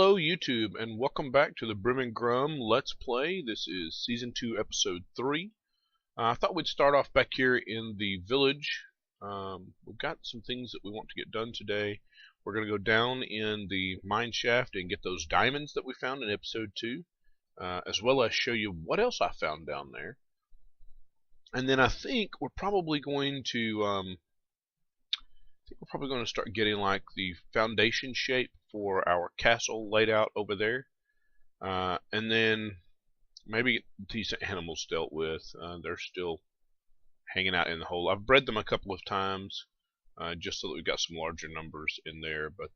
Hello YouTube, and welcome back to the BRiM and Grum Let's Play. This is Season 2, Episode 3. I thought we'd start off back here in the village. We've got some things that we want to get done today. We're going to go down in the mine shaft and get those diamonds that we found in Episode 2, as well as show you what else I found down there. And then I think we're probably going to start getting like the foundation shape for our castle laid out over there, and then maybe get these animals dealt with. They're still hanging out in the hole. I've bred them a couple of times just so that we've got some larger numbers in there. But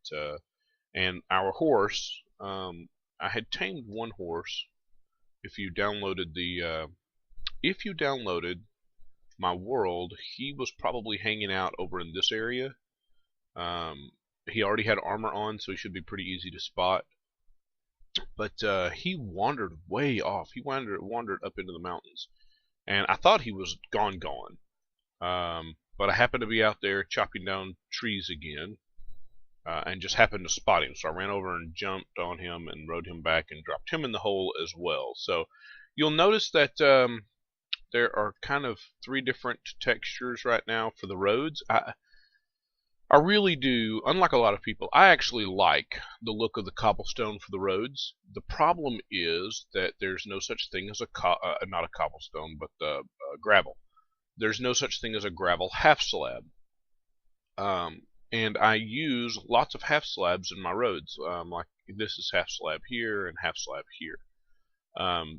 and our horse, I had tamed one horse. If you downloaded my world, he was probably hanging out over in this area. He already had armor on, so he should be pretty easy to spot. But he wandered way off. He wandered up into the mountains, and I thought he was gone. But I happened to be out there chopping down trees again, and just happened to spot him. So I ran over and jumped on him and rode him back and dropped him in the hole as well. So you'll notice that there are kind of three different textures right now for the roads. I really do, unlike a lot of people, I actually like the look of the cobblestone for the roads. The problem is that there's no such thing as not a cobblestone, but gravel. There's no such thing as a gravel half slab. And I use lots of half slabs in my roads. Like this is half slab here and half slab here.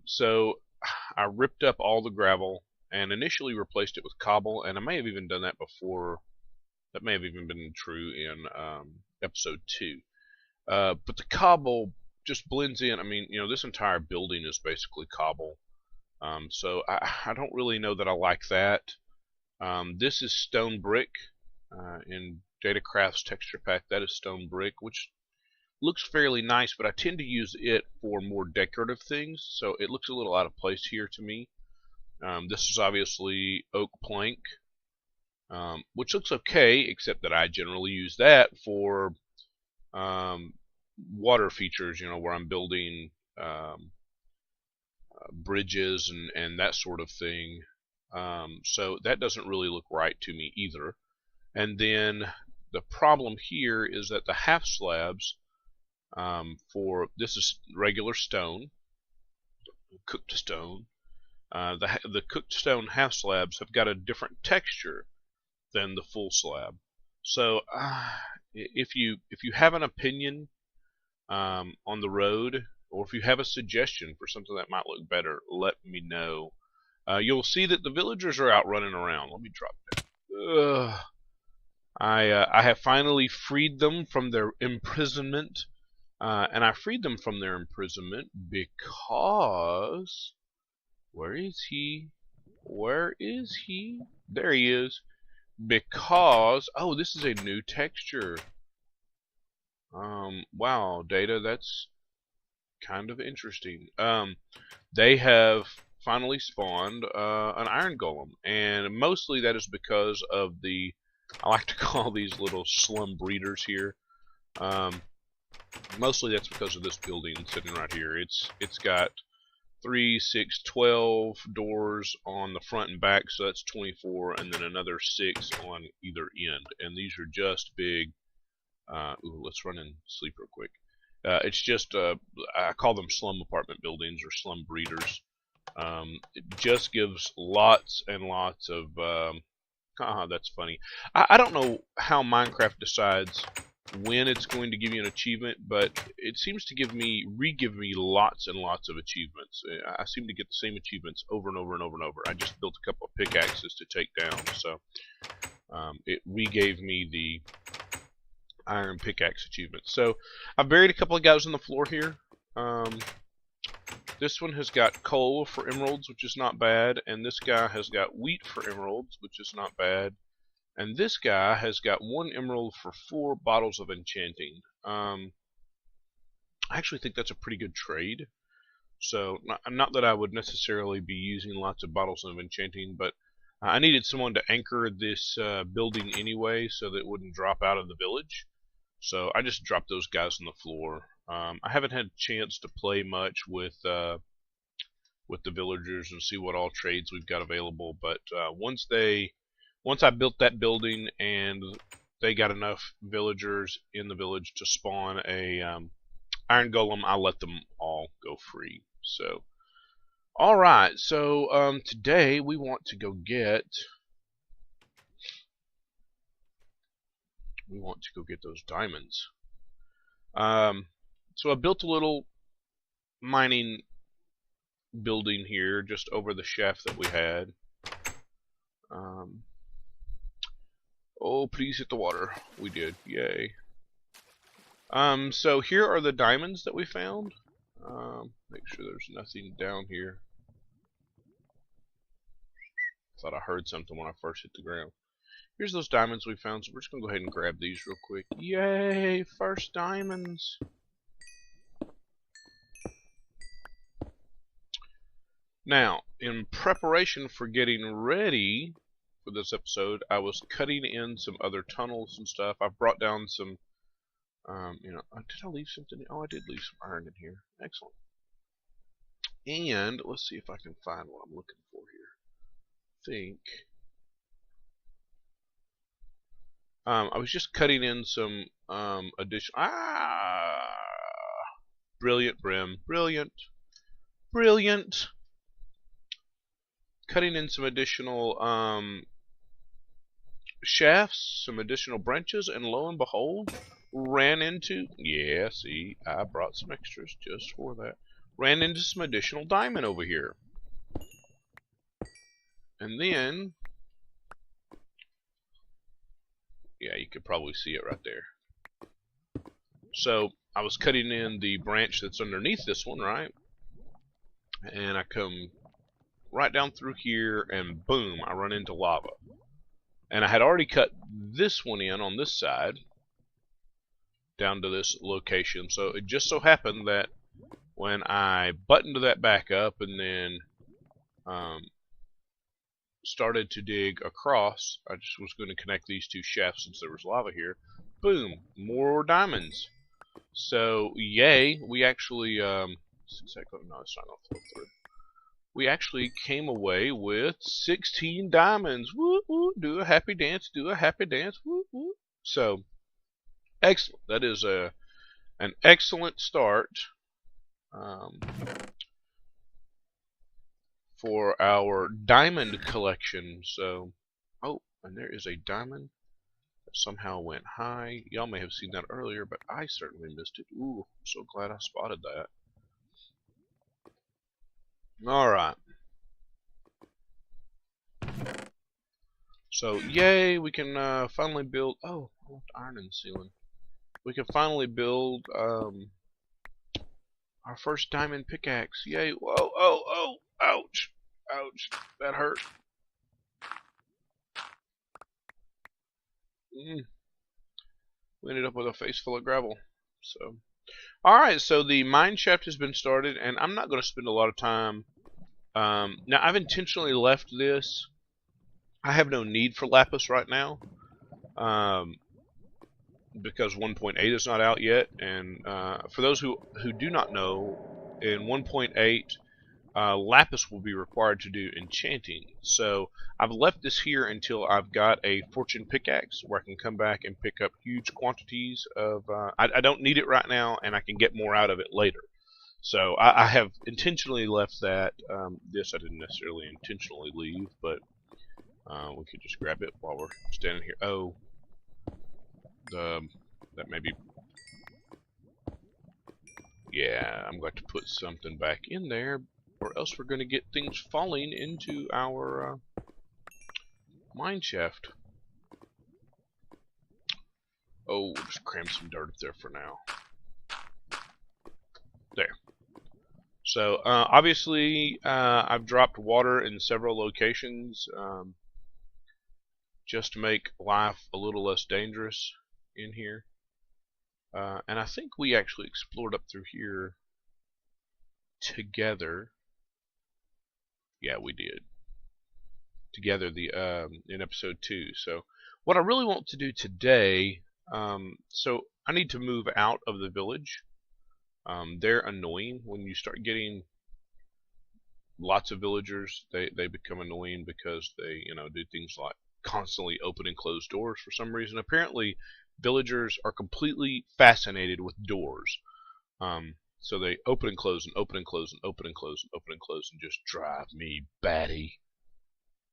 So I ripped up all the gravel and initially replaced it with cobble, and I may have even done that before. That may have even been true in Episode 2. But the cobble just blends in. I mean, you know, this entire building is basically cobble. So I don't really know that I like that. This is stone brick in Datacraft's texture pack. That is stone brick, which looks fairly nice, but I tend to use it for more decorative things, so it looks a little out of place here to me. This is obviously oak plank. Which looks okay, except that I generally use that for water features, you know, where I'm building bridges and that sort of thing. So that doesn't really look right to me either. And then the problem here is that the half slabs for this is regular stone, cooked stone. The cooked stone half slabs have got a different texture than the full slab. So if you have an opinion on the road, or if you have a suggestion for something that might look better, let me know. You'll see that the villagers are out running around. Let me drop that. I have finally freed them from their imprisonment, and I freed them from their imprisonment because where is he? Where is he? There he is. Because, oh, this is a new texture. Wow, Data, that's kind of interesting. They have finally spawned an iron golem, and mostly that is because of the, I like to call these little slum breeders here. Mostly that's because of this building sitting right here. It's got 3, 6, 12 doors on the front and back, so that's 24, and then another 6 on either end. And these are just big. Ooh, let's run and sleep real quick. It's just I call them slum apartment buildings or slum breeders. It just gives lots and lots of. That's funny. I don't know how Minecraft decides when it's going to give you an achievement, but it seems to re-give me lots and lots of achievements. I seem to get the same achievements over and over and over and over. I just built a couple of pickaxes to take down, so it re-gave me the iron pickaxe achievement. So I've buried a couple of guys on the floor here. This one has got coal for emeralds, which is not bad, and this guy has got wheat for emeralds, which is not bad. And this guy has got 1 emerald for 4 bottles of enchanting. I actually think that's a pretty good trade. So, not that I would necessarily be using lots of bottles of enchanting, but I needed someone to anchor this building anyway so that it wouldn't drop out of the village. So I just dropped those guys on the floor. I haven't had a chance to play much with the villagers and see what all trades we've got available, but once I built that building and they got enough villagers in the village to spawn a iron golem, I let them all go free. So, all right. So today we want to go get those diamonds. So I built a little mining building here just over the shaft that we had. Oh, please hit the water. We did. Yay. So here are the diamonds that we found. Make sure there's nothing down here. Thought I heard something when I first hit the ground. Here's those diamonds we found, so we're just going to go ahead and grab these real quick. Yay! First diamonds! Now, in preparation for getting ready for this episode, I was cutting in some other tunnels and stuff. I brought down some, did I leave something? Oh, I did leave some iron in here. Excellent. And let's see if I can find what I'm looking for here. I was just cutting in some additional. Brilliant, BRiM. Brilliant. Brilliant. Cutting in some additional shafts, some additional branches, and lo and behold, ran into. Yeah, see, I brought some extras just for that. Ran into some additional diamond over here. And then, yeah, you could probably see it right there. So I was cutting in the branch that's underneath this one, right? And I come right down through here, and boom, I run into lava. And I had already cut this one in on this side down to this location. So it just so happened that when I buttoned that back up and then started to dig across, I just was going to connect these two shafts since there was lava here. Boom, more diamonds. So yay, we actually no, it's not going to flow through. We actually came away with 16 diamonds. Woo woo! Do a happy dance. Do a happy dance. Woo woo! So excellent. That is an excellent start for our diamond collection. So, oh, and there is a diamond that somehow went high. Y'all may have seen that earlier, but I certainly missed it. Ooh, I'm so glad I spotted that. Alright. So, yay, we can finally build. Oh, I left iron in the ceiling. We can finally build our first diamond pickaxe. Yay. Whoa, oh, oh, ouch. Ouch. That hurt. We ended up with a face full of gravel. So, alright, so the mine shaft has been started, and I'm not going to spend a lot of time. Now, I've intentionally left this. I have no need for lapis right now. Because 1.8 is not out yet, and for those who do not know, in 1.8 lapis will be required to do enchanting. So I've left this here until I've got a fortune pickaxe where I can come back and pick up huge quantities of. I don't need it right now, and I can get more out of it later. So I have intentionally left that. This I didn't necessarily intentionally leave, but we could just grab it while we're standing here. Oh. That maybe, yeah, I'm going to put something back in there, or else we're going to get things falling into our mine shaft. Oh, we'll just cram some dirt up there for now. There. So obviously I've dropped water in several locations just to make life a little less dangerous in here. And I think we actually explored up through here together. Yeah, we did. Together in episode 2. So what I really want to do today, so I need to move out of the village. They're annoying when you start getting lots of villagers. They become annoying because they do things like constantly open and close doors for some reason. Apparently, villagers are completely fascinated with doors. So they open and close and open and close and open and close and open and close and just drive me batty.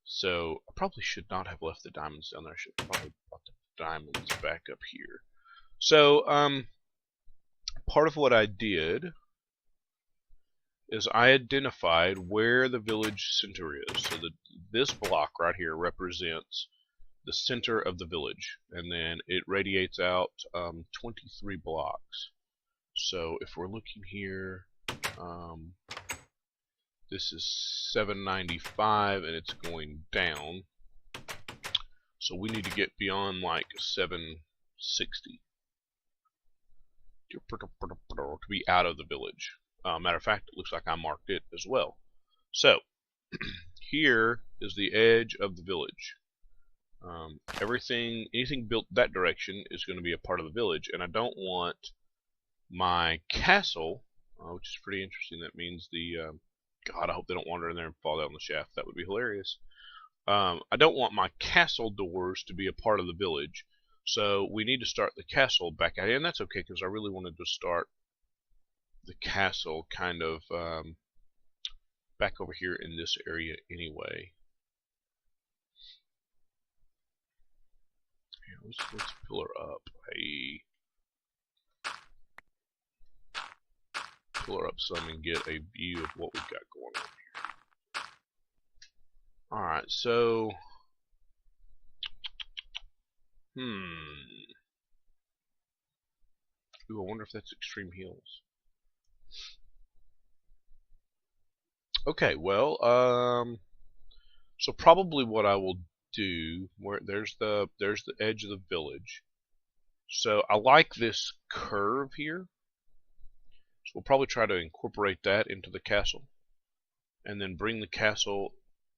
So I probably should not have left the diamonds down there. I should have probably brought the diamonds back up here. So part of what I did is I identified where the village center is. So this block right here represents the center of the village, and then it radiates out 23 blocks. So if we're looking here, this is 795 and it's going down. So we need to get beyond like 760 to be out of the village. Matter of fact, it looks like I marked it as well. So here is the edge of the village. Anything built that direction is going to be a part of the village, and I don't want my castle, which is pretty interesting. That means God, I hope they don't wander in there and fall down the shaft. That would be hilarious. I don't want my castle doors to be a part of the village, so we need to start the castle back out here, and that's okay because I really wanted to start the castle kind of back over here in this area anyway. Yeah, let's pillar up. Hey, pillar up some and get a view of what we've got going on here. Alright, so ooh, I wonder if that's extreme hills. Okay, well, so probably what I will do, there's the edge of the village. So I like this curve here. So we'll probably try to incorporate that into the castle, and then bring the castle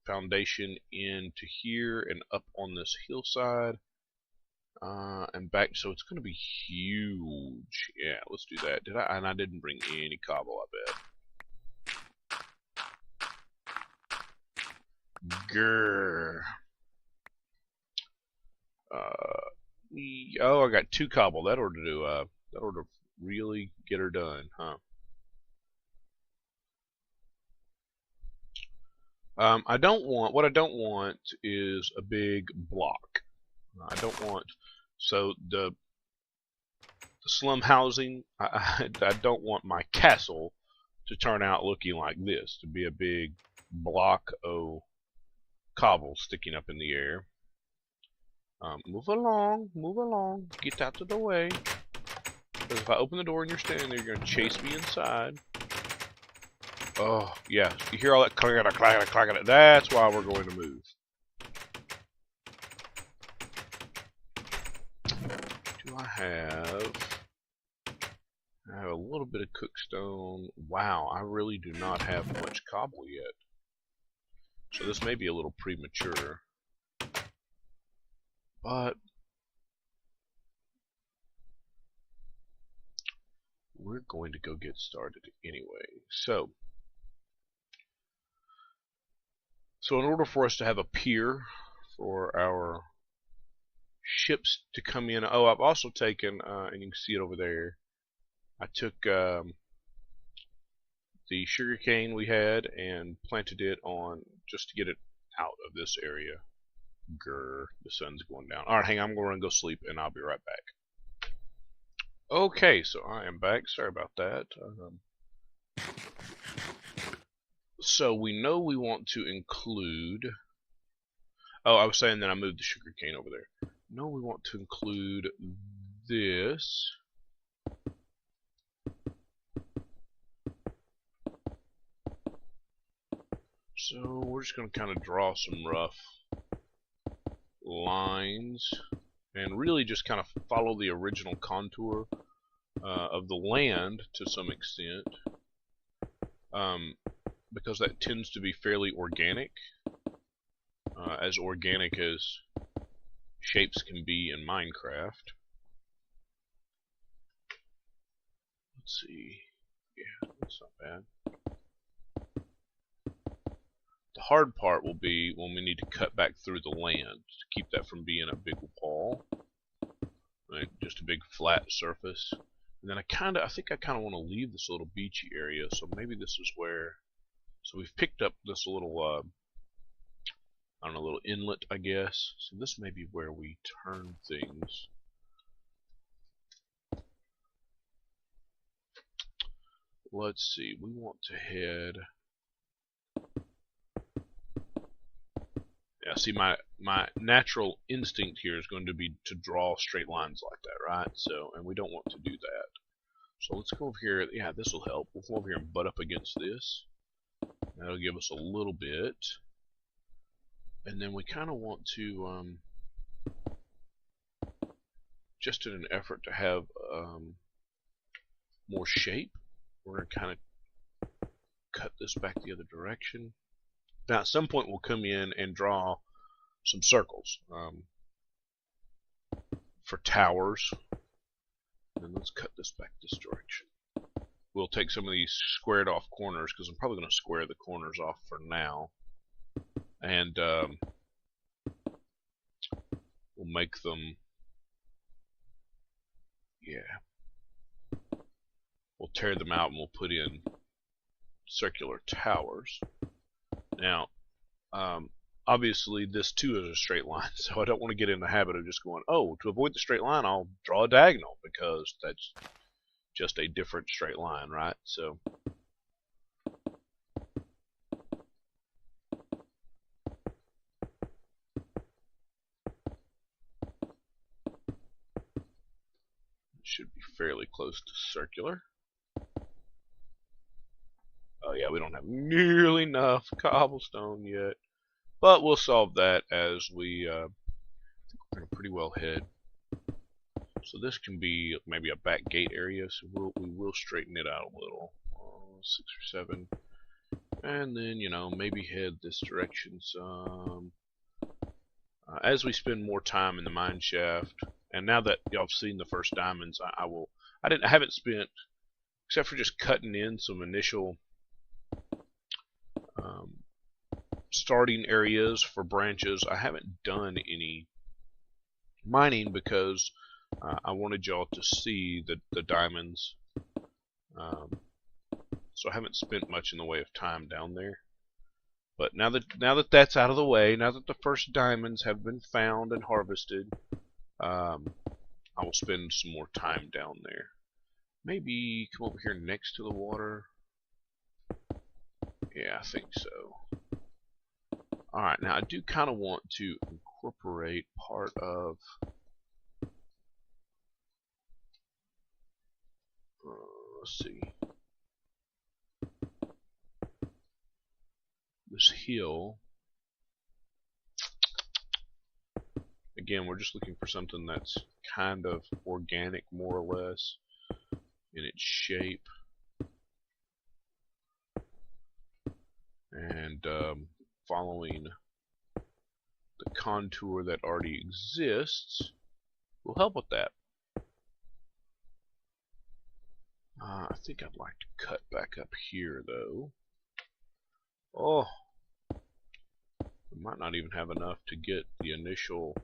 foundation into here and up on this hillside, and back. So it's going to be huge. Yeah, let's do that. And I didn't bring any cobble, I bet. Grrr. Oh, I got 2 cobble. That ought to really get her done, huh? What I don't want is a big block. I don't want, so the slum housing, I don't want my castle to turn out looking like this, to be a big block of cobble sticking up in the air. Move along, get out of the way. Because if I open the door and you're standing there, you're going to chase me inside. Oh, yeah, you hear all that clack. That's why we're going to move. Do I have a little bit of cookstone. Wow, I really do not have much cobble yet. So this may be a little premature. But we're going to go get started anyway. So in order for us to have a pier for our ships to come in, oh, I've also taken, and you can see it over there, I took the sugarcane we had and planted it on just to get it out of this area. Grr, the sun's going down. Alright, hang on, I'm going to go sleep and I'll be right back. Okay, so I am back. Sorry about that. So we know we want to include... Oh, I was saying that I moved the sugarcane over there. No, we want to include this. So we're just going to kind of draw some rough lines and really just kind of follow the original contour of the land to some extent, because that tends to be fairly organic, as shapes can be in Minecraft. Let's see. Yeah, that's not bad. The hard part will be when we need to cut back through the land to keep that from being a big wall, right? Just a big flat surface. And then I think I kind of want to leave this little beachy area, so maybe this is where. So we've picked up this little, I don't know, little inlet, I guess. So this may be where we turn things. Let's see, we want to head. Yeah, see, my natural instinct here is going to be to draw straight lines like that, right? So, and we don't want to do that. So let's go over here. Yeah, this will help. We'll come over here and butt up against this. That'll give us a little bit. And then we kind of want to, just in an effort to have more shape, we're going to kind of cut this back the other direction. Now, at some point, we'll come in and draw some circles for towers. And let's cut this back this direction. We'll take some of these squared off corners, because I'm probably going to square the corners off for now. And we'll make them, yeah. We'll tear them out and we'll put in circular towers. Now, obviously this too is a straight line, so I don't want to get in the habit of just going, oh, to avoid the straight line, I'll draw a diagonal, because that's just a different straight line, right? So it should be fairly close to circular. Oh yeah, we don't have nearly enough cobblestone yet, but we'll solve that as we I think we're going to pretty well head. So this can be maybe a back gate area, so we will straighten it out a little. 6 or 7. And then, you know, maybe head this direction some. As we spend more time in the mine shaft, and now that y'all have seen the first diamonds, I haven't spent, except for just cutting in some initial starting areas for branches, I haven't done any mining because I wanted y'all to see the diamonds. So I haven't spent much in the way of time down there. But now that that's out of the way, now that the first diamonds have been found and harvested, I will spend some more time down there. Maybe come over here next to the water. Yeah, I think so. Alright, now I do kind of want to incorporate part of let's see, this hill. Again, we're just looking for something that's kind of organic, more or less, in its shape. And following the contour that already exists will help with that. I think I'd like to cut back up here, though. Oh, we might not even have enough to get the initial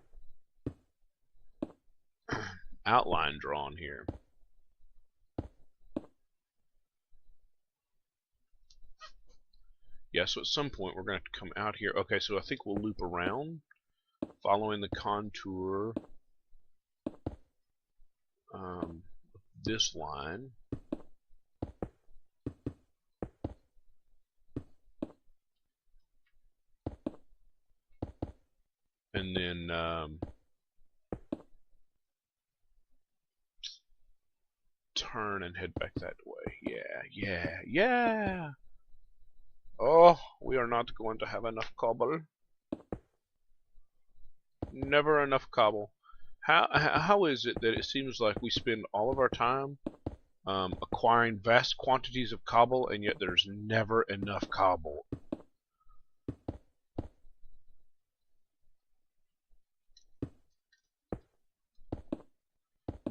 outline drawn here. Yeah, so at some point we're going to have to come out here. Okay, so I think we'll loop around, following the contour this line. And then turn and head back that way. Yeah. Oh, we are not going to have enough cobble. Never enough cobble. How is it that it seems like we spend all of our time acquiring vast quantities of cobble, and yet there's never enough cobble?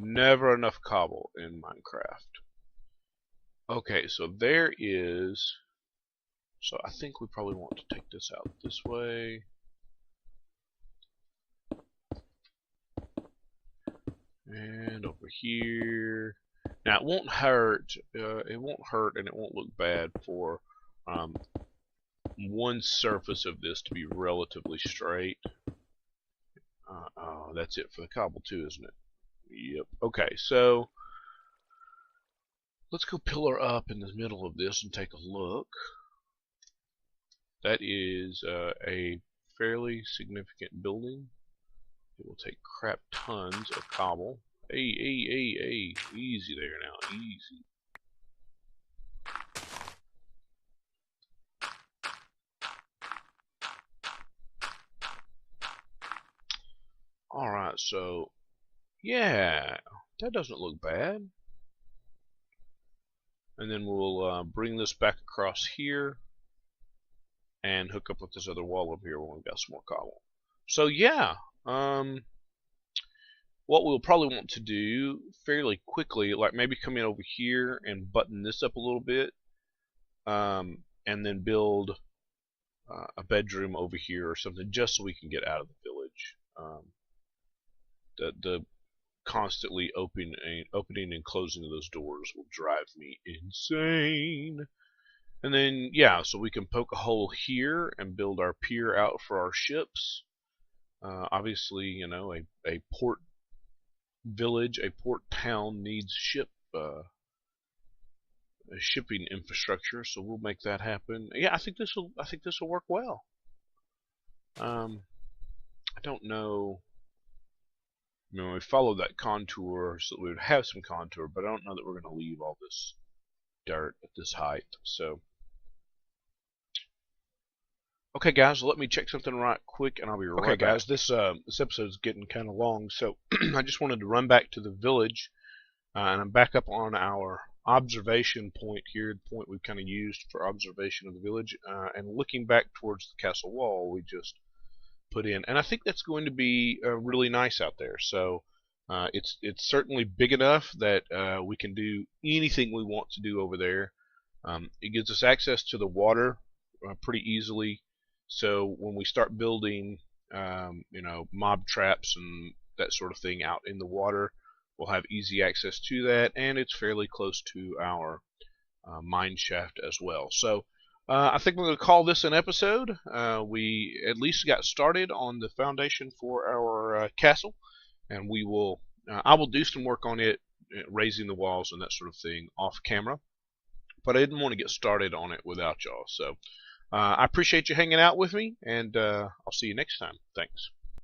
Never enough cobble in Minecraft. Okay, so there is. So I think we probably want to take this out this way. And over here. Now it won't hurt. It won't hurt, and it won't look bad for one surface of this to be relatively straight. Oh, that's it for the cobble too, isn't it? Yep. Okay, so let's go pillar up in the middle of this and take a look. That is a fairly significant building. It will take crap tons of cobble. Hey, easy there now, easy. Alright, so, yeah, that doesn't look bad. And then we'll bring this back across here and hook up with this other wall over here when we've got some more cobble. So yeah, what we'll probably want to do fairly quickly, like maybe come in over here and button this up a little bit, and then build a bedroom over here or something, just so we can get out of the village. The constantly opening and closing of those doors will drive me insane. And then, yeah, so we can poke a hole here and build our pier out for our ships. Obviously, you know, a port village, a port town needs a shipping infrastructure, so we'll make that happen. Yeah, I think this will work well. I don't know. You know, we followed that contour so that we would have some contour, but I don't know that we're going to leave all this dirt at this height. So, okay, guys, let me check something right quick, and I'll be right back. Okay, guys, this episode is getting kind of long, so I just wanted to run back to the village, and I'm back up on our observation point here, the point we've kind of used for observation of the village, and looking back towards the castle wall we just put in, and I think that's going to be really nice out there. So it's certainly big enough that we can do anything we want to do over there. It gives us access to the water pretty easily. So when we start building, you know, mob traps and that sort of thing out in the water, we'll have easy access to that, and it's fairly close to our mine shaft as well. So I think we're going to call this an episode. We at least got started on the foundation for our castle, and we will. I will do some work on it, raising the walls and that sort of thing off camera. But I didn't want to get started on it without y'all. So I appreciate you hanging out with me, and I'll see you next time. Thanks.